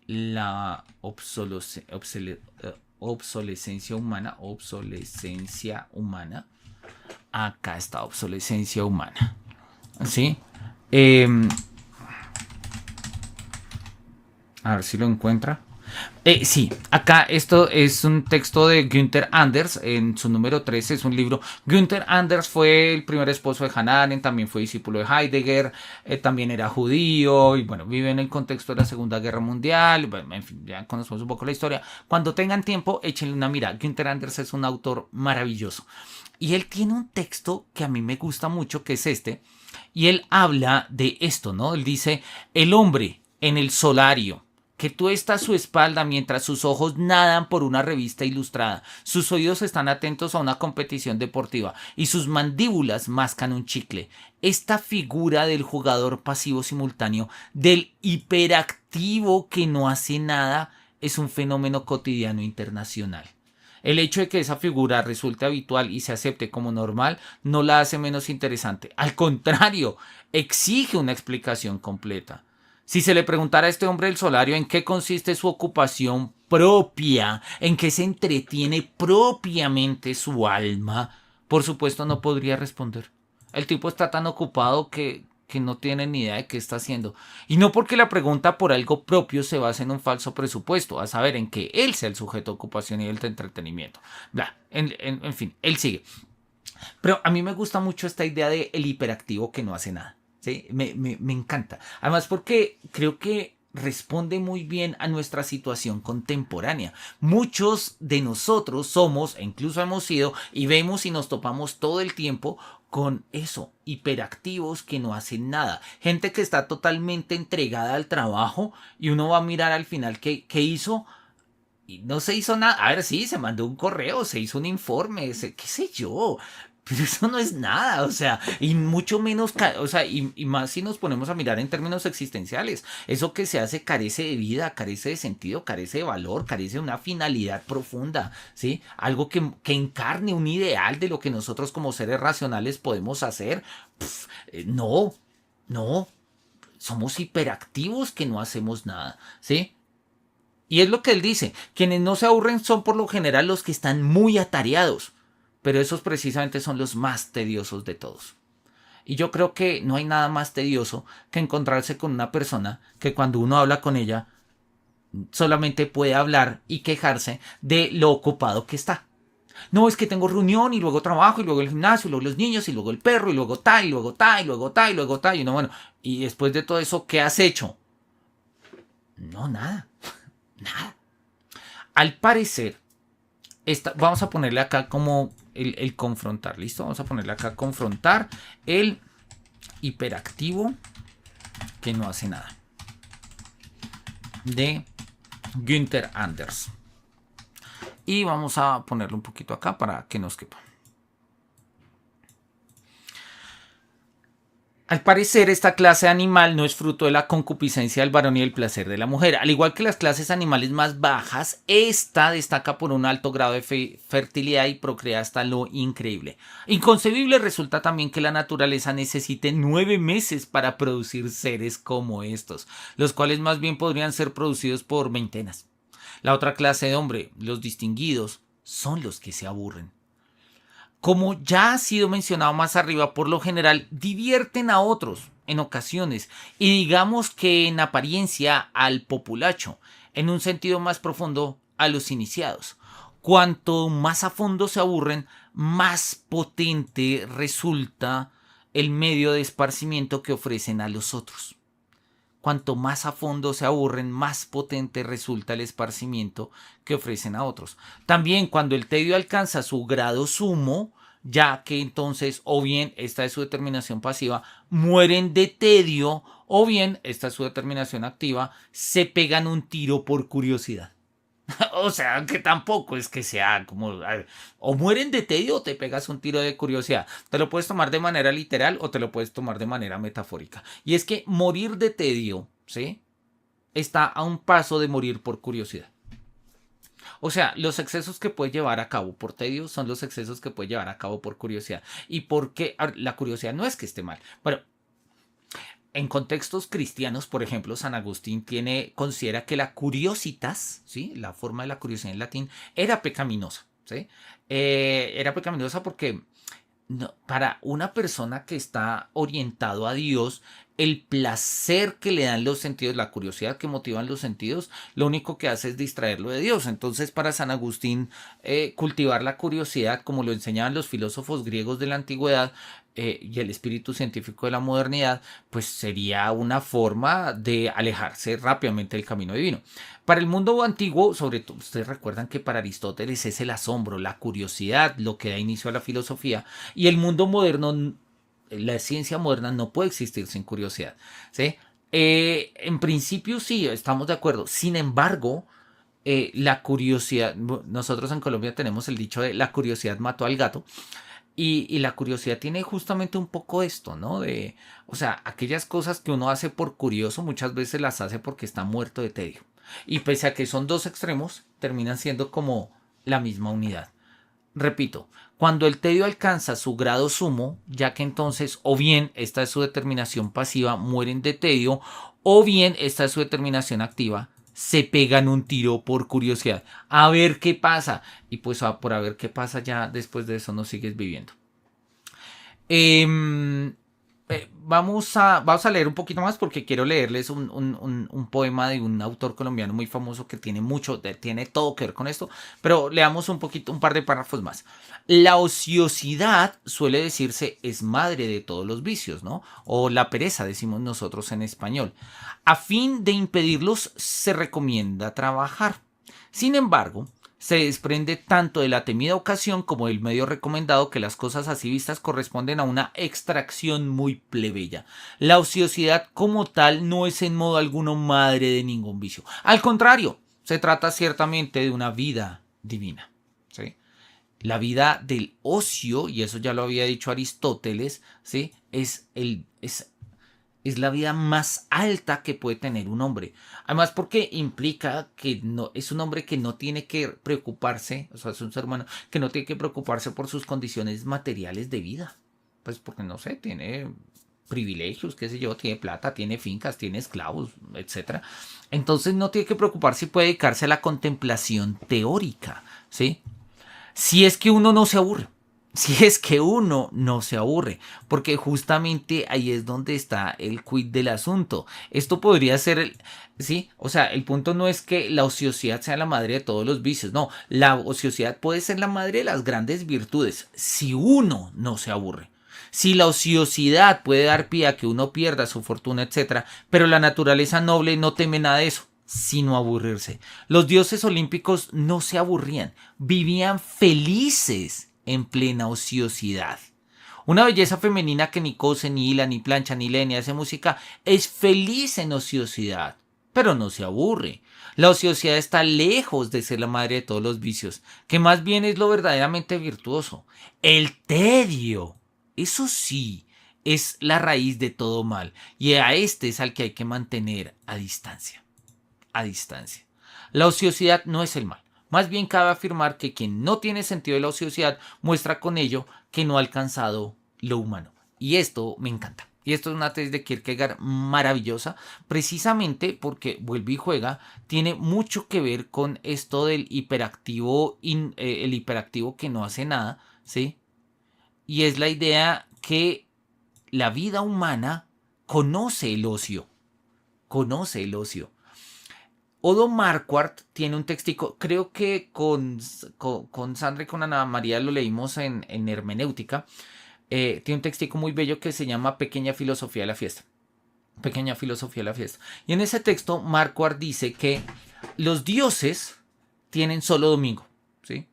la obsolescencia humana. Obsolescencia humana. Acá está, obsolescencia humana. ¿Sí? Eh, a ver si lo encuentra. Sí, acá esto es un texto de Günther Anders en su número 13, es un libro. Günther Anders fue el primer esposo de Hannah Arendt, también fue discípulo de Heidegger, también era judío y bueno, vive en el contexto de la Segunda Guerra Mundial. Bueno, en fin, ya conocemos un poco la historia. Cuando tengan tiempo, échenle una mirada. Günther Anders es un autor maravilloso. Y él tiene un texto que a mí me gusta mucho, que es este, y él habla de esto, ¿no? Él dice, el hombre en el solario que tuesta su espalda mientras sus ojos nadan por una revista ilustrada, sus oídos están atentos a una competición deportiva y sus mandíbulas mascan un chicle. Esta figura del jugador pasivo simultáneo, del hiperactivo que no hace nada, es un fenómeno cotidiano internacional. El hecho de que esa figura resulte habitual y se acepte como normal no la hace menos interesante. Al contrario, exige una explicación completa. Si se le preguntara a este hombre del solario en qué consiste su ocupación propia, en qué se entretiene propiamente su alma, por supuesto no podría responder. El tipo está tan ocupado que no tiene ni idea de qué está haciendo. Y no porque la pregunta por algo propio se base en un falso presupuesto, a saber, en que él sea el sujeto de ocupación y el de entretenimiento. Bla, en fin, él sigue. Pero a mí me gusta mucho esta idea de el hiperactivo que no hace nada. ¿Sí? Me encanta. Además porque creo que responde muy bien a nuestra situación contemporánea. Muchos de nosotros somos, e incluso hemos sido, y vemos y nos topamos todo el tiempo con eso, hiperactivos que no hacen nada. Gente que está totalmente entregada al trabajo y uno va a mirar al final qué hizo. Y no se hizo nada. A ver, sí, se mandó un correo, se hizo un informe, qué sé yo. Pero eso no es nada, o sea, y mucho menos, o sea, y más si nos ponemos a mirar en términos existenciales. Eso que se hace carece de vida, carece de sentido, carece de valor, carece de una finalidad profunda, ¿sí? Algo que encarne un ideal de lo que nosotros como seres racionales podemos hacer. No, no, somos hiperactivos que no hacemos nada, ¿sí? Y es lo que él dice, quienes no se aburren son por lo general los que están muy atareados, pero esos precisamente son los más tediosos de todos. Y yo creo que no hay nada más tedioso que encontrarse con una persona que cuando uno habla con ella solamente puede hablar y quejarse de lo ocupado que está. No, es que tengo reunión y luego trabajo y luego el gimnasio y luego los niños y luego el perro y luego tal y luego tal y luego tal y luego tal. Y no, bueno, y después de todo eso, ¿qué has hecho? No, nada. Nada. Al parecer, vamos a ponerle acá como el confrontar. ¿Listo? Vamos a ponerle acá confrontar el hiperactivo que no hace nada. De Günther Anders. Y vamos a ponerlo un poquito acá para que nos quepa. Al parecer, esta clase animal no es fruto de la concupiscencia del varón y el placer de la mujer. Al igual que las clases animales más bajas, esta destaca por un alto grado de fertilidad y procrea hasta lo increíble. Inconcebible resulta también que la naturaleza necesite 9 meses para producir seres como estos, los cuales más bien podrían ser producidos por veintenas. La otra clase de hombre, los distinguidos, son los que se aburren. Como ya ha sido mencionado más arriba, por lo general divierten a otros en ocasiones y digamos que en apariencia al populacho, en un sentido más profundo a los iniciados. Cuanto más a fondo se aburren, más potente resulta el medio de esparcimiento que ofrecen a los otros. Cuanto más a fondo se aburren, más potente resulta el esparcimiento que ofrecen a otros. También cuando el tedio alcanza su grado sumo, ya que entonces o bien esta es su determinación pasiva, mueren de tedio, o bien esta es su determinación activa, se pegan un tiro por curiosidad. O sea, que tampoco es que sea como... O mueren de tedio o te pegas un tiro de curiosidad. Te lo puedes tomar de manera literal o te lo puedes tomar de manera metafórica. Y es que morir de tedio, ¿sí? Está a un paso de morir por curiosidad. O sea, los excesos que puede llevar a cabo por tedio son los excesos que puede llevar a cabo por curiosidad. ¿Y por qué? La curiosidad no es que esté mal. Bueno, en contextos cristianos, por ejemplo, San Agustín considera que la curiositas, ¿sí? La forma de la curiosidad en latín, era pecaminosa, ¿sí? Era pecaminosa porque para una persona que está orientado a Dios, el placer que le dan los sentidos, la curiosidad que motivan los sentidos, lo único que hace es distraerlo de Dios. Entonces, para San Agustín, cultivar la curiosidad, como lo enseñaban los filósofos griegos de la antigüedad, y el espíritu científico de la modernidad, pues sería una forma de alejarse rápidamente del camino divino. Para el mundo antiguo, sobre todo, ustedes recuerdan que para Aristóteles es el asombro, la curiosidad, lo que da inicio a la filosofía, y el mundo moderno, la ciencia moderna no puede existir sin curiosidad, ¿sí? En principio sí, estamos de acuerdo. Sin embargo, la curiosidad, nosotros en Colombia tenemos el dicho de la curiosidad mató al gato. Y la curiosidad tiene justamente un poco esto, ¿no? O sea, aquellas cosas que uno hace por curioso, muchas veces las hace porque está muerto de tedio. Y pese a que son dos extremos, terminan siendo como la misma unidad. Repito, cuando el tedio alcanza su grado sumo, ya que entonces o bien esta es su determinación pasiva, mueren de tedio, o bien esta es su determinación activa, se pegan un tiro por curiosidad. A ver qué pasa. Y pues por a ver qué pasa ya después de eso no sigues viviendo. Vamos a leer un poquito más porque quiero leerles un poema de un autor colombiano muy famoso que tiene todo que ver con esto, pero leamos un par de párrafos más. La ociosidad, suele decirse, es madre de todos los vicios, ¿no? O la pereza, decimos nosotros en español. A fin de impedirlos, se recomienda trabajar. Sin embargo, se desprende tanto de la temida ocasión como del medio recomendado que las cosas así vistas corresponden a una extracción muy plebeya. La ociosidad como tal no es en modo alguno madre de ningún vicio. Al contrario, se trata ciertamente de una vida divina, ¿sí? La vida del ocio, y eso ya lo había dicho Aristóteles, ¿sí? Es la vida más alta que puede tener un hombre. Además, porque implica que no, es un hombre que no tiene que preocuparse, o sea, es un ser humano que no tiene que preocuparse por sus condiciones materiales de vida. Pues porque, no sé, tiene privilegios, qué sé yo, tiene plata, tiene fincas, tiene esclavos, etcétera. Entonces no tiene que preocuparse y puede dedicarse a la contemplación teórica, ¿sí? Si es que uno no se aburre. Si es que uno no se aburre, porque justamente ahí es donde está el quid del asunto. Esto podría ser, ¿sí? O sea, el punto no es que la ociosidad sea la madre de todos los vicios, no, la ociosidad puede ser la madre de las grandes virtudes, si uno no se aburre. Si la ociosidad puede dar pie a que uno pierda su fortuna, etcétera, pero la naturaleza noble no teme nada de eso, sino aburrirse. Los dioses olímpicos no se aburrían, vivían felices en plena ociosidad. Una belleza femenina que ni cose, ni hila, ni plancha, ni lee, ni hace música, es feliz en ociosidad, pero no se aburre. La ociosidad está lejos de ser la madre de todos los vicios, que más bien es lo verdaderamente virtuoso. El tedio, eso sí, es la raíz de todo mal, y a este es al que hay que mantener a distancia. A distancia. La ociosidad no es el mal. Más bien cabe afirmar que quien no tiene sentido de la ociosidad muestra con ello que no ha alcanzado lo humano. Y esto me encanta. Y esto es una tesis de Kierkegaard maravillosa, precisamente porque vuelve y juega, tiene mucho que ver con esto del hiperactivo, el hiperactivo que no hace nada, ¿sí? Y es la idea que la vida humana conoce el ocio, conoce el ocio. Odo Marquardt tiene un textico, creo que con Sandra y con Ana María lo leímos en hermenéutica. Tiene un textico muy bello que se llama Pequeña Filosofía de la Fiesta. Pequeña Filosofía de la Fiesta. Y en ese texto Marquardt dice que los dioses tienen solo domingo, ¿sí?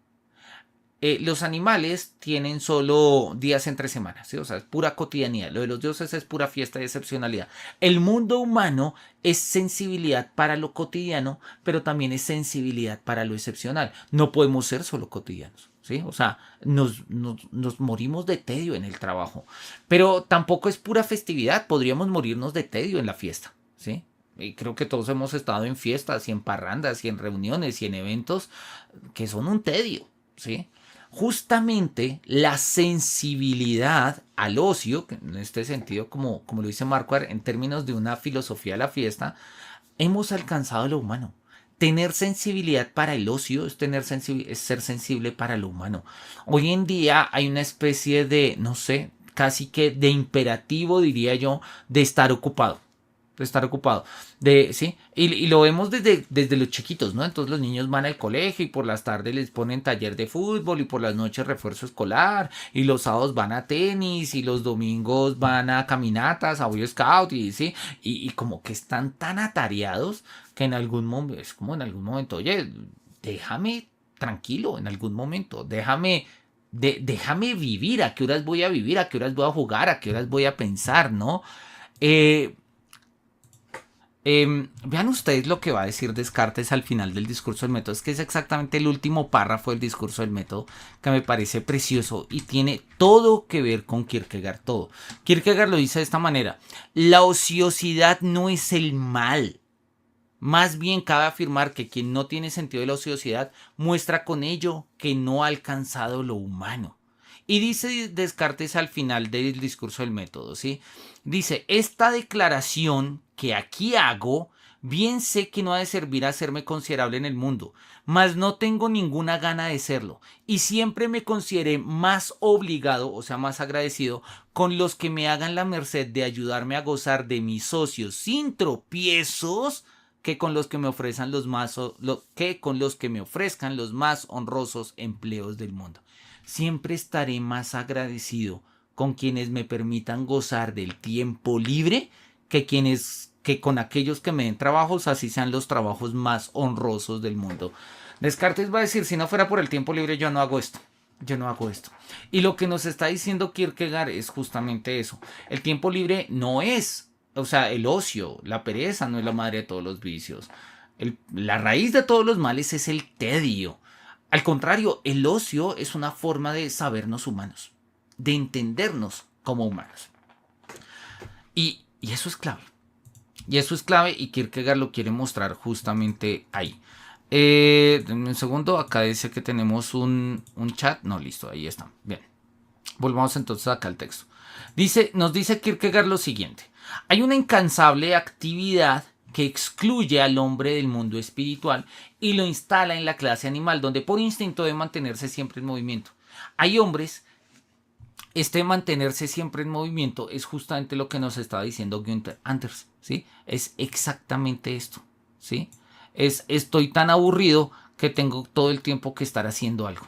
Los animales tienen solo días entre semanas, ¿sí? O sea, es pura cotidianidad. Lo de los dioses es pura fiesta y excepcionalidad. El mundo humano es sensibilidad para lo cotidiano, pero también es sensibilidad para lo excepcional. No podemos ser solo cotidianos, ¿sí? O sea, nos morimos de tedio en el trabajo, pero tampoco es pura festividad. Podríamos morirnos de tedio en la fiesta, ¿sí? Y creo que todos hemos estado en fiestas y en parrandas y en reuniones y en eventos que son un tedio, ¿sí? Justamente la sensibilidad al ocio, que en este sentido, como lo dice Marquardt, en términos de una filosofía de la fiesta, hemos alcanzado lo humano. Tener sensibilidad para el ocio es ser sensible para lo humano. Hoy en día hay una especie de, no sé, casi que de imperativo, diría yo, de estar ocupado. De estar ocupado. ¿Sí? Y lo vemos desde los chiquitos, ¿no? Entonces los niños van al colegio y por las tardes les ponen taller de fútbol y por las noches refuerzo escolar y los sábados van a tenis y los domingos van a caminatas, a Boy Scout y ¿sí? Y como que están tan atareados que en algún momento, es como en algún momento, oye, déjame tranquilo en algún momento, déjame vivir, a qué horas voy a vivir, a qué horas voy a jugar, a qué horas voy a pensar, ¿no? Vean ustedes lo que va a decir Descartes al final del discurso del método. Es que es exactamente el último párrafo del discurso del método que me parece precioso y tiene todo que ver con Kierkegaard, todo. Kierkegaard lo dice de esta manera: la ociosidad no es el mal. Más bien cabe afirmar que quien no tiene sentido de la ociosidad muestra con ello que no ha alcanzado lo humano. Y dice Descartes al final del discurso del método, ¿sí? Dice, esta declaración que aquí hago, bien sé que no ha de servir a hacerme considerable en el mundo, mas no tengo ninguna gana de serlo, y siempre me consideré más obligado, o sea, más agradecido, con los que me hagan la merced de ayudarme a gozar de mis socios sin tropiezos, que con los que me ofrezcan los más honrosos empleos del mundo. Siempre estaré más agradecido con quienes me permitan gozar del tiempo libre que con aquellos que me den trabajos, así sean los trabajos más honrosos del mundo. Descartes va a decir, si no fuera por el tiempo libre, yo no hago esto. Yo no hago esto. Y lo que nos está diciendo Kierkegaard es justamente eso. El tiempo libre no es, o sea, el ocio, la pereza no es la madre de todos los vicios. La raíz de todos los males es el tedio. Al contrario, el ocio es una forma de sabernos humanos, de entendernos como humanos. Y eso es clave. Y eso es clave y Kierkegaard lo quiere mostrar justamente ahí. Un segundo, acá dice que tenemos un chat. No, listo, ahí está. Bien. Volvamos entonces acá al texto. Nos dice Kierkegaard lo siguiente. Hay una incansable actividad que excluye al hombre del mundo espiritual y lo instala en la clase animal, donde por instinto debe mantenerse siempre en movimiento. Hay hombres, mantenerse siempre en movimiento es justamente lo que nos está diciendo Günther Anders, ¿sí? Es exactamente esto, ¿sí? Estoy tan aburrido que tengo todo el tiempo que estar haciendo algo.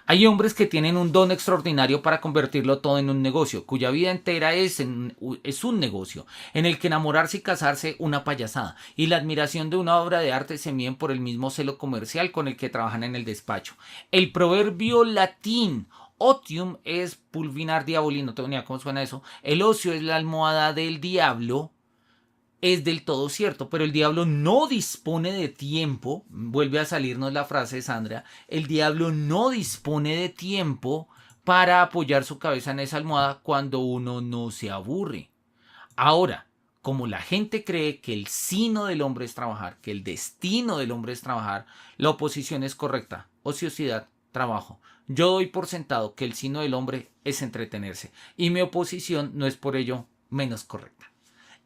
Hay hombres que tienen un don extraordinario para convertirlo todo en un negocio, cuya vida entera es un negocio, en el que enamorarse y casarse una payasada, y la admiración de una obra de arte se miden por el mismo celo comercial con el que trabajan en el despacho. El proverbio latín Otium es pulvinar diaboli, no tengo ni idea cómo suena eso. El ocio es la almohada del diablo. Es del todo cierto, pero el diablo no dispone de tiempo, vuelve a salirnos la frase de Sandra, el diablo no dispone de tiempo para apoyar su cabeza en esa almohada cuando uno no se aburre. Ahora, como la gente cree que el sino del hombre es trabajar, que el destino del hombre es trabajar, la oposición es correcta. Ociosidad, trabajo. Yo doy por sentado que el sino del hombre es entretenerse y mi oposición no es por ello menos correcta.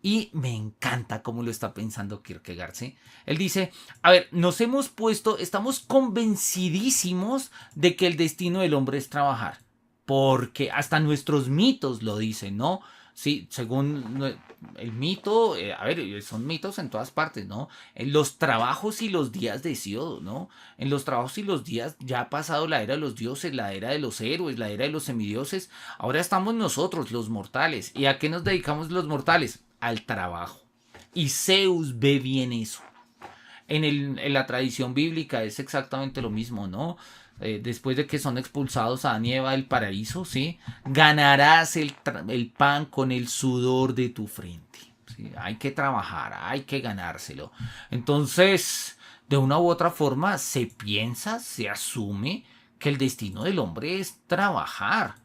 Y me encanta cómo lo está pensando Kierkegaard, ¿sí? Él dice, a ver, nos hemos puesto, estamos convencidísimos de que el destino del hombre es trabajar. Porque hasta nuestros mitos lo dicen, ¿no? Sí, según el mito, a ver, son mitos en todas partes, ¿no? En los trabajos y los días de Siodo, ¿no? En los trabajos y los días ya ha pasado la era de los dioses, la era de los héroes, la era de los semidioses. Ahora estamos nosotros, los mortales. ¿Y a qué nos dedicamos los mortales? Al trabajo. Y Zeus ve bien eso. En la tradición bíblica es exactamente lo mismo, ¿no? Después de que son expulsados a Adán y Eva del paraíso, ¿sí? Ganarás el pan con el sudor de tu frente. ¿Sí? Hay que trabajar, hay que ganárselo. Entonces, de una u otra forma, se piensa, se asume que el destino del hombre es trabajar.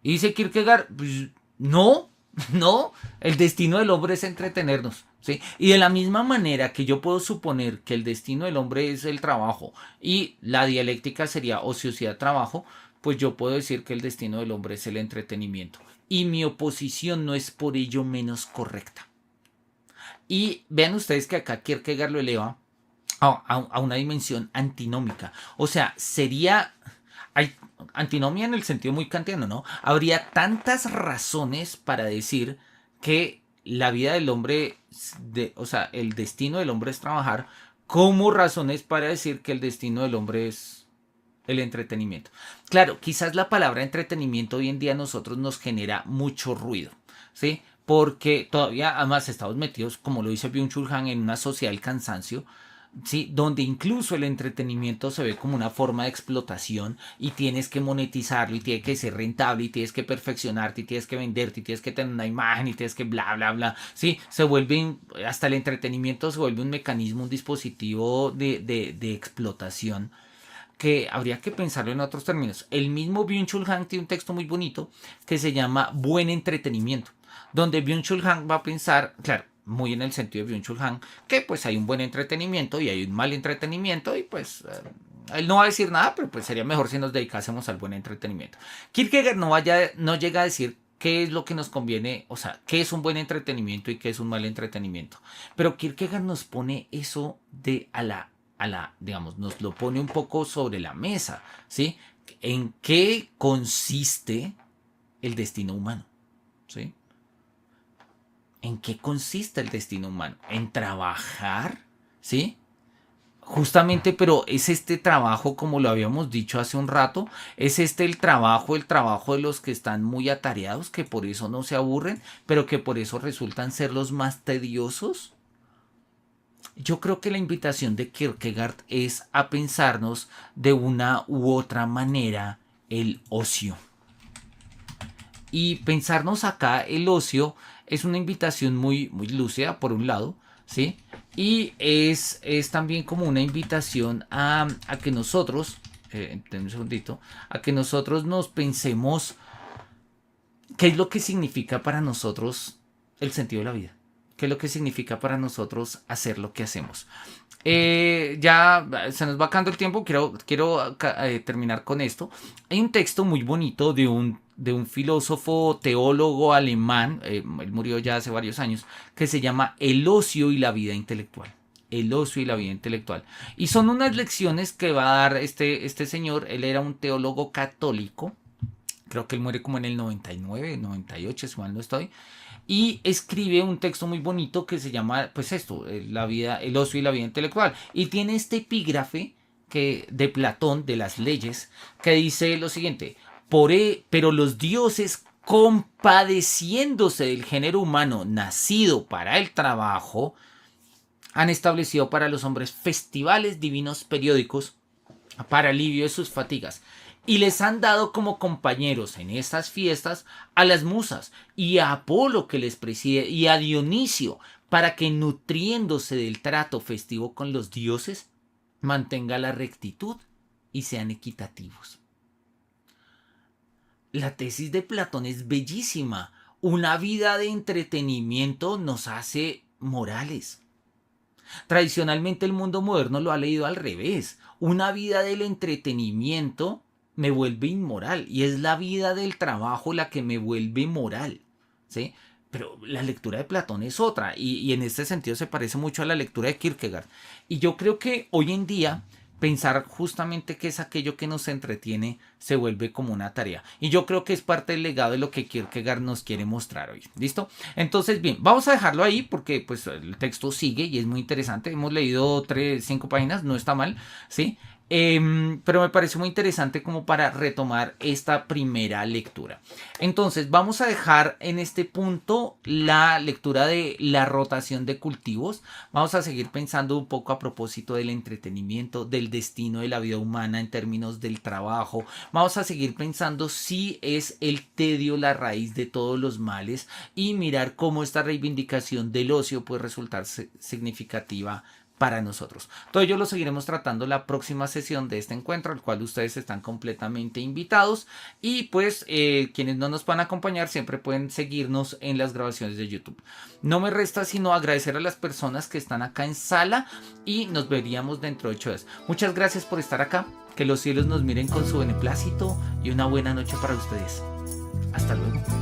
Y dice Kierkegaard, pues, no, no, el destino del hombre es entretenernos. ¿Sí? Y de la misma manera que yo puedo suponer que el destino del hombre es el trabajo y la dialéctica sería ociosidad-trabajo, pues yo puedo decir que el destino del hombre es el entretenimiento. Y mi oposición no es por ello menos correcta. Y vean ustedes que acá Kierkegaard lo eleva a una dimensión antinómica. O sea, sería... Hay antinomia en el sentido muy kantiano, ¿no? Habría tantas razones para decir que la vida del hombre, o sea, el destino del hombre es trabajar, como razones para decir que el destino del hombre es el entretenimiento. Claro, quizás la palabra entretenimiento hoy en día a nosotros nos genera mucho ruido, ¿sí? Porque todavía, además, estamos metidos, como lo dice Byung-Chul Han, en una sociedad del cansancio, ¿sí? Donde incluso el entretenimiento se ve como una forma de explotación y tienes que monetizarlo y tiene que ser rentable y tienes que perfeccionarte y tienes que venderte y tienes que tener una imagen y tienes que bla bla bla, ¿sí? Se vuelve, hasta el entretenimiento se vuelve un mecanismo, un dispositivo de explotación que habría que pensarlo en otros términos. El mismo Byung-Chul Han tiene un texto muy bonito que se llama Buen Entretenimiento, donde Byung-Chul Han va a pensar, claro, muy en el sentido de Byung-Chul Han, que pues hay un buen entretenimiento y hay un mal entretenimiento y pues él no va a decir nada, pero pues sería mejor si nos dedicásemos al buen entretenimiento. Kierkegaard no llega a decir qué es lo que nos conviene, o sea, qué es un buen entretenimiento y qué es un mal entretenimiento, pero Kierkegaard nos pone eso digamos, nos lo pone un poco sobre la mesa, ¿sí? ¿En qué consiste el destino humano? ¿Sí? ¿En qué consiste el destino humano? ¿En trabajar? ¿Sí? Justamente, pero es este trabajo, como lo habíamos dicho hace un rato, es este el trabajo de los que están muy atareados, que por eso no se aburren, pero que por eso resultan ser los más tediosos. Yo creo que la invitación de Kierkegaard es a pensarnos de una u otra manera el ocio. Y pensarnos acá el ocio es una invitación muy, muy lúcida, por un lado, ¿sí? Y es también como una invitación a que nosotros, un segundito, a que nosotros nos pensemos qué es lo que significa para nosotros el sentido de la vida. ¿Qué es lo que significa para nosotros hacer lo que hacemos? Ya se nos va acabando el tiempo, quiero terminar con esto. Hay un texto muy bonito de un filósofo teólogo alemán, él murió ya hace varios años, que se llama El ocio y la vida intelectual. El ocio y la vida intelectual. Y son unas lecciones que va a dar este señor. Él era un teólogo católico. Creo que él muere como en el 99, 98, si mal no estoy. Y escribe un texto muy bonito que se llama, pues esto, la vida, el ocio y la vida intelectual. Y tiene este epígrafe de Platón, de las leyes, que dice lo siguiente: pero los dioses, compadeciéndose del género humano nacido para el trabajo, han establecido para los hombres festivales divinos periódicos para alivio de sus fatigas. Y les han dado como compañeros en estas fiestas a las musas y a Apolo que les preside y a Dionisio para que nutriéndose del trato festivo con los dioses mantenga la rectitud y sean equitativos. La tesis de Platón es bellísima. Una vida de entretenimiento nos hace morales. Tradicionalmente el mundo moderno lo ha leído al revés. Una vida del entretenimiento me vuelve inmoral y es la vida del trabajo la que me vuelve moral, ¿sí? Pero la lectura de Platón es otra y en este sentido se parece mucho a la lectura de Kierkegaard. Y yo creo que hoy en día pensar justamente que es aquello que nos entretiene se vuelve como una tarea. Y yo creo que es parte del legado de lo que Kierkegaard nos quiere mostrar hoy. ¿Listo? Entonces, bien, vamos a dejarlo ahí porque pues el texto sigue y es muy interesante. Hemos leído 5 páginas, no está mal, ¿sí? Pero me parece muy interesante como para retomar esta primera lectura. Entonces vamos a dejar en este punto la lectura de la rotación de cultivos. Vamos a seguir pensando un poco a propósito del entretenimiento, del destino de la vida humana en términos del trabajo. Vamos a seguir pensando si es el tedio la raíz de todos los males y mirar cómo esta reivindicación del ocio puede resultar significativa para nosotros. Todo ello lo seguiremos tratando la próxima sesión de este encuentro, al cual ustedes están completamente invitados y pues quienes no nos puedan acompañar siempre pueden seguirnos en las grabaciones de YouTube. No me resta sino agradecer a las personas que están acá en sala y nos veríamos dentro de 8 días. Muchas gracias por estar acá, que los cielos nos miren con su beneplácito y una buena noche para ustedes. Hasta luego.